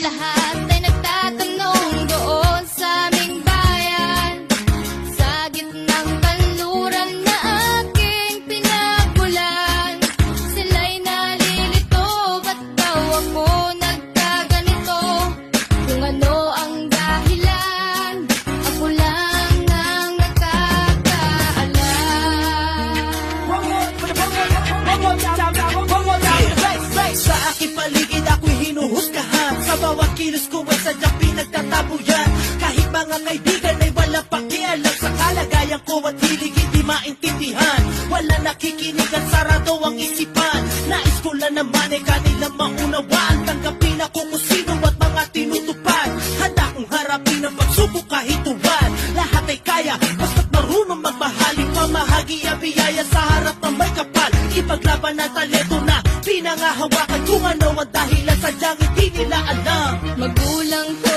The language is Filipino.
lahat ay nagtatanong doon sa aming bayan. Sa gitnang kanluran na aking pinagmulan, sila'y nalilito, ba't daw ako nagkaganito? Kung ano ang dahilan, ako lang ang nakakaalam. Sa aking paligid ako'y hinuhusgahan, sa bawat kilos ko ay sadyang pinagtatabuyan. Kahit mga kaibigan ay walang pakialam sa kalagayan ko at hilig hindi maintindihan. Wala nakikinig at sarado ang isipan. Nais ko lang naman ay kanilang maunawaan. Tanggapin ako kung sino at mga tinutupad. Handa kong harapin ang pagsubok kahit tuwan. Lahat ay kaya, basta't marunong magmahaling pamahagi ang biyaya sa harap ng may kapal. Ipaglaban ang talento na pinangahawakan kung ano ang dahilan, sadyang hindi nila alam. Magulang ka